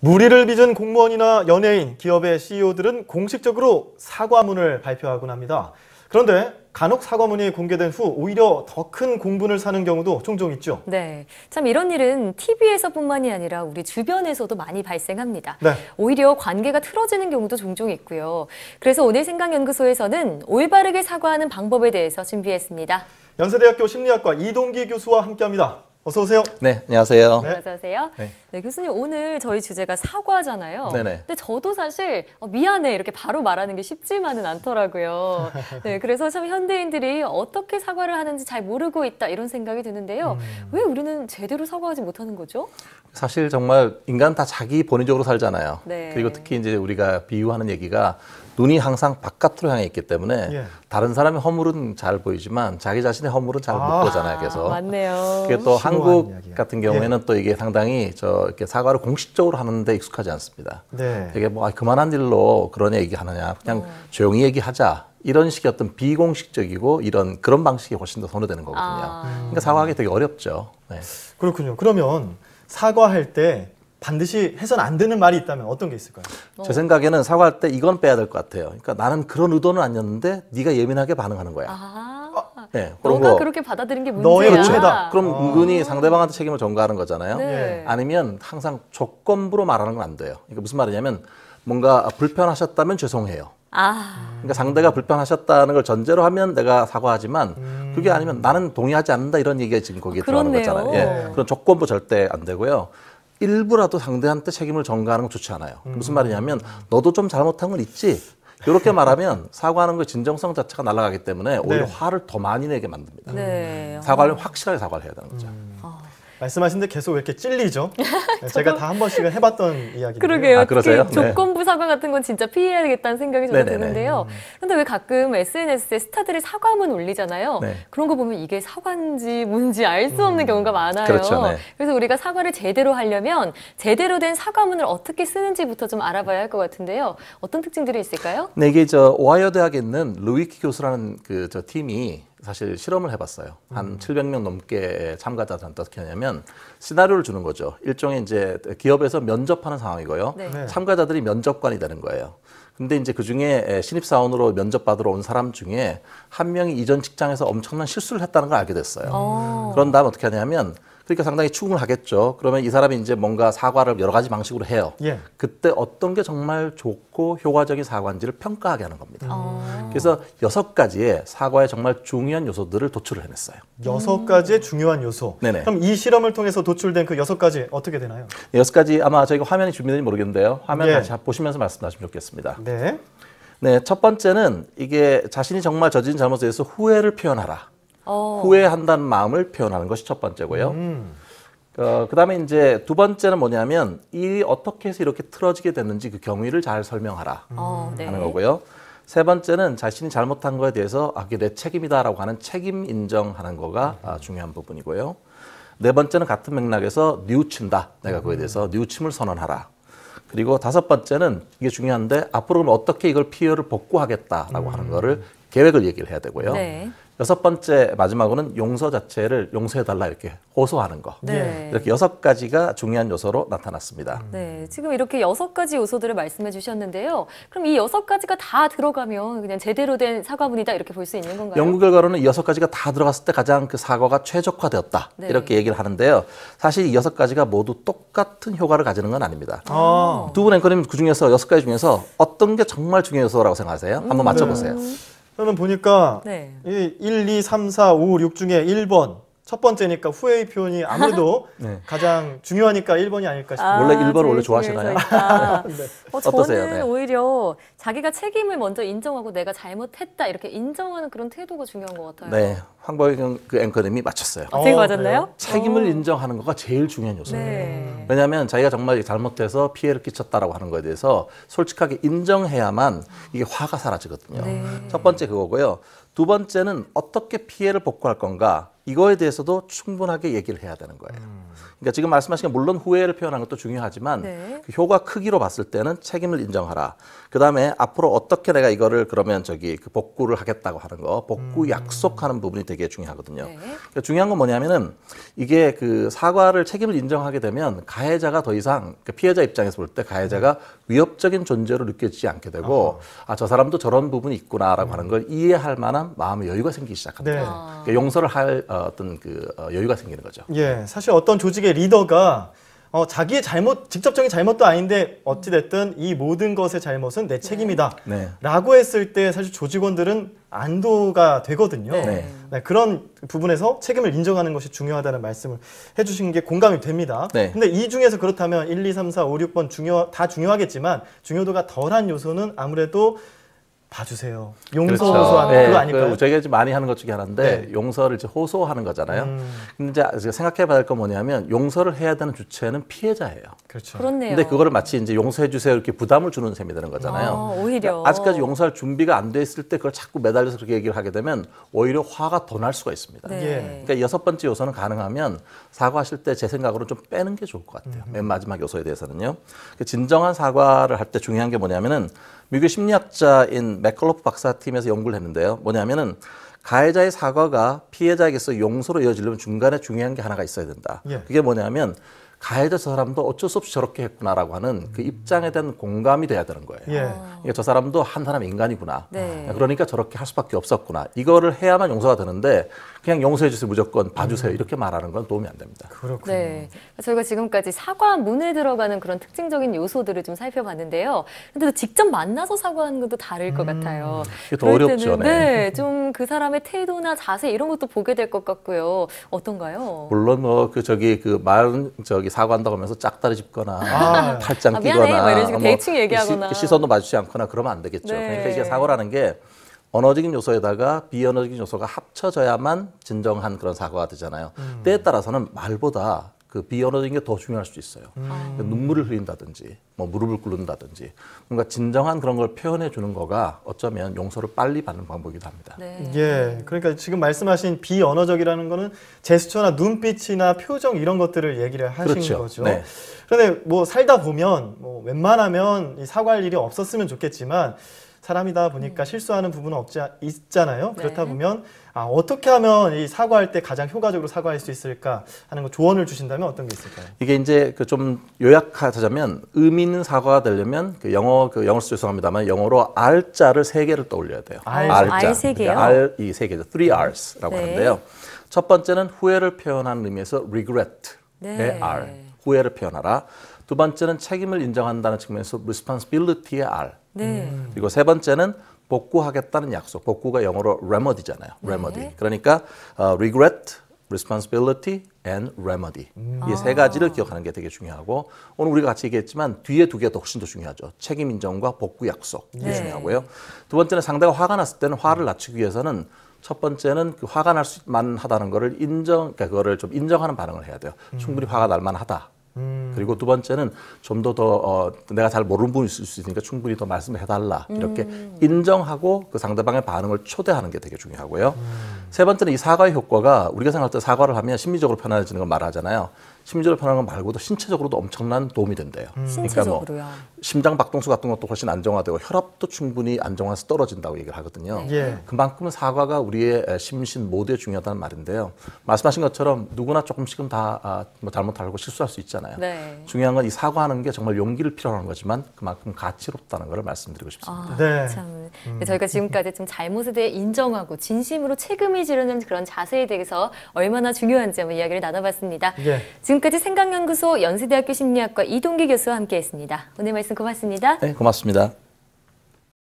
무리를 빚은 공무원이나 연예인, 기업의 CEO들은 공식적으로 사과문을 발표하곤 합니다. 그런데 간혹 사과문이 공개된 후 오히려 더 큰 공분을 사는 경우도 종종 있죠. 네, 참 이런 일은 TV에서뿐만이 아니라 우리 주변에서도 많이 발생합니다. 네. 오히려 관계가 틀어지는 경우도 종종 있고요. 그래서 오늘 생각연구소에서는 올바르게 사과하는 방법에 대해서 준비했습니다. 연세대학교 심리학과 이동기 교수와 함께합니다. 어서 오세요. 네, 안녕하세요. 네, 어서 오세요. 네, 교수님 오늘 저희 주제가 사과잖아요. 네네. 근데 저도 사실 미안해 이렇게 바로 말하는 게 쉽지만은 않더라고요. 네, 그래서 참 현대인들이 어떻게 사과를 하는지 잘 모르고 있다 이런 생각이 드는데요. 왜 우리는 제대로 사과하지 못하는 거죠? 사실 정말 인간 다 자기 본위적으로 살잖아요. 네. 그리고 특히 이제 우리가 비유하는 얘기가 눈이 항상 바깥으로 향해 있기 때문에 다른 사람의 허물은 잘 보이지만 자기 자신의 허물은 잘 못 보잖아요. 그래서 맞네요. 그게 또 한국 이야기야. 같은 경우에는 또 이게 상당히 이렇게 사과를 공식적으로 하는데 익숙하지 않습니다. 네. 되게 뭐 그만한 일로 그런 얘기하느냐, 그냥 조용히 얘기하자. 이런 식의 어떤 비공식적이고 그런 방식이 훨씬 더 선호되는 거거든요. 그러니까 사과하기 되게 어렵죠. 네. 그렇군요. 그러면 사과할 때 반드시 해서는 안 되는 말이 있다면 어떤 게 있을까요? 제 생각에는 사과할 때 이건 빼야 될 것 같아요. 그러니까 나는 그런 의도는 아니었는데 네가 예민하게 반응하는 거야. 네, 그런 너가 거. 그렇게 받아들인 게 너의 문제야. 오해다. 그럼 은근히 상대방한테 책임을 전가하는 거잖아요. 네. 아니면 항상 조건부로 말하는 건 안 돼요. 그러니까 무슨 말이냐면 뭔가 불편하셨다면 죄송해요. 그러니까 상대가 불편하셨다는 걸 전제로 하면 내가 사과하지만 그게 아니면 나는 동의하지 않는다 이런 얘기가 지금 거기에 들어가는 거잖아요. 예, 그런 조건부 절대 안 되고요. 일부라도 상대한테 책임을 전가하는 건 좋지 않아요. 무슨 말이냐면 너도 좀 잘못한 건 있지? 이렇게 말하면 사과하는 그 진정성 자체가 날아가기 때문에 오히려 화를 더 많이 내게 만듭니다. 네. 사과를 확실하게 사과를 해야 되는 거죠. 말씀하시는데 계속 왜 이렇게 찔리죠? 제가 다 한 번씩은 해봤던 이야기인데요. 그러게요. 아, 그러세요? 특히 조건부 사과 같은 건 진짜 피해야겠다는 생각이 저도 드는데요. 그런데 왜 가끔 SNS에 스타들이 사과문 올리잖아요. 네. 그런 거 보면 이게 사과인지 뭔지 알 수 없는 경우가 많아요. 그렇죠, 네. 그래서 우리가 사과를 제대로 하려면 제대로 된 사과문을 어떻게 쓰는지부터 좀 알아봐야 할 것 같은데요. 어떤 특징들이 있을까요? 네, 이게 오하이오 대학에 있는 루이키 교수라는 저 팀이 사실 실험을 해봤어요. 한 700명 넘게 참가자들한테 어떻게 하냐면 시나리오를 주는 거죠. 일종의 이제 기업에서 면접하는 상황이고요. 네. 참가자들이 면접관이 되는 거예요. 근데 이제 그 중에 신입사원으로 면접받으러 온 사람 중에 한 명이 이전 직장에서 엄청난 실수를 했다는 걸 알게 됐어요. 그런 다음 어떻게 하냐면 그러니까 상당히 추궁을 하겠죠. 그러면 이 사람이 이제 뭔가 사과를 여러 가지 방식으로 해요. 그때 어떤 게 정말 좋고 효과적인 사과인지를 평가하게 하는 겁니다. 그래서 6가지의 사과의 정말 중요한 요소들을 도출을 해냈어요. 6가지의 중요한 요소. 네네. 그럼 이 실험을 통해서 도출된 그 6가지 어떻게 되나요? 6가지 아마 저희가 화면이 준비되는지 모르겠는데요. 화면 다시 보시면서 말씀하시면 좋겠습니다. 네. 네, 첫 번째는 이게 자신이 정말 저지른 잘못에 대해서 후회를 표현하라. 후회한다는 마음을 표현하는 것이 첫 번째고요. 그다음에 이제 두 번째는 뭐냐면 일이 어떻게 해서 이렇게 틀어지게 됐는지 그 경위를 잘 설명하라 하는 거고요. 세 번째는 자신이 잘못한 거에 대해서 그게 내 책임이다라고 하는 책임 인정하는 거가 중요한 부분이고요. 네 번째는 같은 맥락에서 뉘우친다. 내가 그거에 대해서 뉘우침을 선언하라. 그리고 다섯 번째는 이게 중요한데 앞으로 그럼 어떻게 이걸 피해를 복구하겠다라고 하는 거를 계획을 얘기를 해야 되고요. 네. 여섯 번째 마지막으로는 용서 자체를 용서해달라 이렇게 호소하는 거. 네. 이렇게 6가지가 중요한 요소로 나타났습니다. 네, 지금 이렇게 6가지 요소들을 말씀해 주셨는데요. 그럼 이 6가지가 다 들어가면 그냥 제대로 된 사과문이다 이렇게 볼 수 있는 건가요? 연구 결과로는 이 6가지가 다 들어갔을 때 가장 그 사과가 최적화되었다. 네. 이렇게 얘기를 하는데요. 사실 이 6가지가 모두 똑같은 효과를 가지는 건 아닙니다. 두 분 앵커님 그 중에서 6가지 중에서 어떤 게 정말 중요한 요소라고 생각하세요? 한번 맞춰보세요. 저는 보니까 네. 이 1, 2, 3, 4, 5, 6 중에 1번 첫 번째니까 후회의 표현이 아무래도 가장 중요하니까 1번이 아닐까 싶어요. 원래 1번을 제일 원래 좋아하시나요? 저는 어떠세요? 네. 오히려 자기가 책임을 먼저 인정하고 내가 잘못했다 이렇게 인정하는 그런 태도가 중요한 것 같아요. 네, 황보경 그 앵커님이 맞췄어요. 제가 맞았나요? 책임을 인정하는 거가 제일 중요한 요소예요. 네. 왜냐하면 자기가 정말 잘못해서 피해를 끼쳤다라고 하는 거에 대해서 솔직하게 인정해야만 이게 화가 사라지거든요. 첫 번째 그거고요. 두 번째는 어떻게 피해를 복구할 건가. 이거에 대해서도 충분하게 얘기를 해야 되는 거예요. 그러니까 지금 말씀하신 게 물론 후회를 표현하는 것도 중요하지만 네. 그 효과 크기로 봤을 때는 책임을 인정하라. 그다음에 앞으로 어떻게 내가 이거를 그러면 그 복구를 하겠다고 하는 거, 복구 약속하는 부분이 되게 중요하거든요. 네. 그러니까 중요한 건 뭐냐면은 이게 그 사과를 책임을 인정하게 되면 가해자가 더 이상 그 피해자 입장에서 볼 때 가해자가 위협적인 존재로 느껴지지 않게 되고 아, 저 사람도 저런 부분이 있구나라고 하는 걸 이해할 만한 마음의 여유가 생기기 시작합니다. 네. 그러니까 용서를 할 어떤 여유가 생기는 거죠. 예, 사실 어떤 조직의 리더가 자기의 직접적인 잘못도 아닌데 어찌됐든 이 모든 것의 잘못은 내 책임이다. 네. 라고 했을 때 사실 조직원들은 안도가 되거든요. 네. 네, 그런 부분에서 책임을 인정하는 것이 중요하다는 말씀을 해주신 게 공감이 됩니다. 네. 근데 이 중에서 그렇다면 1, 2, 3, 4, 5, 6번 다 중요하겠지만 중요도가 덜한 요소는 아무래도 봐주세요. 용서 호소하는 그거 아닐까요? 저희가 이제 많이 하는 것 중에 하나인데 네. 용서를 이제 호소하는 거잖아요. 근데 이제 생각해봐야 할 건 뭐냐면 용서를 해야 되는 주체는 피해자예요. 그렇죠. 그렇네요. 근데 그거를 마치 이제 용서해 주세요 이렇게 부담을 주는 셈이 되는 거잖아요. 오히려. 그러니까 아직까지 용서할 준비가 안 돼 있을 때 그걸 자꾸 매달려서 그렇게 얘기를 하게 되면 오히려 화가 더 날 수가 있습니다. 네. 예. 그러니까 6번째 요소는 가능하면 사과하실 때 제 생각으로 좀 빼는 게 좋을 것 같아요. 맨 마지막 요소에 대해서는요. 진정한 사과를 할 때 중요한 게 뭐냐면은 미국 심리학자인 맥컬로프 박사팀에서 연구를 했는데요. 뭐냐면은 가해자의 사과가 피해자에게서 용서로 이어지려면 중간에 중요한 게 하나가 있어야 된다. 예. 그게 뭐냐면 가해자 저 사람도 어쩔 수 없이 저렇게 했구나라고 하는 그 입장에 대한 공감이 돼야 되는 거예요. 예. 그러니까 저 사람도 한 사람 인간이구나. 네. 그러니까 저렇게 할 수밖에 없었구나. 이거를 해야만 용서가 되는데 그냥 용서해 주세요 무조건 봐주세요 이렇게 말하는 건 도움이 안 됩니다. 그렇군요. 네. 저희가 지금까지 사과문에 들어가는 그런 특징적인 요소들을 좀 살펴봤는데요. 근데 또 직접 만나서 사과하는 것도 다를 것 같아요. 이게 더 그럴 어렵죠. 때는 네, 좀 그 사람의 태도나 자세 이런 것도 보게 될 것 같고요. 어떤가요? 물론 뭐 말은 사과한다고 하면서 짝다리 짚거나 팔짱 미안해. 끼거나 뭐 이런 식으로 대충 얘기하거나. 시선도 마주치지 않거나 그러면 안 되겠죠. 네. 그러니까 이게 사과라는 게 언어적인 요소에다가 비언어적인 요소가 합쳐져야만 진정한 그런 사과가 되잖아요. 때에 따라서는 말보다 그 비언어적인 게 더 중요할 수도 있어요. 그러니까 눈물을 흘린다든지, 뭐 무릎을 꿇는다든지, 뭔가 진정한 그런 걸 표현해 주는 거가 어쩌면 용서를 빨리 받는 방법이기도 합니다. 네. 예, 그러니까 지금 말씀하신 비언어적이라는 거는 제스처나 눈빛이나 표정 이런 것들을 얘기를 하신 그렇죠. 거죠. 네. 그런데 뭐 살다 보면 뭐 웬만하면 이 사과할 일이 없었으면 좋겠지만 사람이다 보니까 실수하는 부분은 있잖아요. 그렇다 네. 보면 어떻게 하면 이 사과할 때 가장 효과적으로 사과할 수 있을까 하는 거 조언을 주신다면 어떤 게 있을까요? 이게 이제 좀 요약하자면 의미 있는 사과가 되려면 영어로 죄송합니다만 영어로 R자를 3개를 떠올려야 돼요. R 3개요? R 이 3개죠. 3Rs라고 네. 하는데요. 첫 번째는 후회를 표현하는 의미에서 regret의 네. R, 후회를 표현하라. 두 번째는 책임을 인정한다는 측면에서 responsibility의 R. 네. 그리고 세 번째는 복구하겠다는 약속. 복구가 영어로 remedy잖아요. remedy. 그러니까 regret, responsibility and remedy. 이 세 가지를 기억하는 게 되게 중요하고 오늘 우리가 같이 얘기했지만 뒤에 두 개가 훨씬 더 중요하죠. 책임 인정과 복구 약속. 이게 네. 중요하고요. 두 번째는 상대가 화가 났을 때는 화를 낮추기 위해서는 첫 번째는 그 화가 날 만하다는 거를 그러니까 그거를 좀 인정하는 반응을 해야 돼요. 충분히 화가 날 만하다. 그리고 두 번째는 좀 더 내가 잘 모르는 부분이 있을 수 있으니까 충분히 더 말씀을 해달라. 이렇게 인정하고 그 상대방의 반응을 초대하는 게 되게 중요하고요. 세 번째는 이 사과의 효과가 우리가 생각할 때 사과를 하면 심리적으로 편안해지는 걸 말하잖아요. 심리적으로 편안한 것 말고도 신체적으로도 엄청난 도움이 된대요. 신체적으로요? 그러니까 뭐 심장 박동수 같은 것도 훨씬 안정화되고 혈압도 충분히 안정화해서 떨어진다고 얘기를 하거든요. 예. 그만큼은 사과가 우리의 심신 모두에 중요하다는 말인데요. 말씀하신 것처럼 누구나 조금씩은 다 뭐 잘못하고 실수할 수 있잖아요. 네. 중요한 건 이 사과하는 게 정말 용기를 필요로 하는 거지만 그만큼 가치롭다는 걸 말씀드리고 싶습니다. 네. 참. 저희가 지금까지 좀 잘못에 대해 인정하고 진심으로 책임을 지르는 그런 자세에 대해서 얼마나 중요한지 한번 이야기를 나눠봤습니다. 예. 지금까지 생각연구소 연세대학교 심리학과 이동기 교수와 함께했습니다. 오늘 말씀 고맙습니다. 네, 고맙습니다.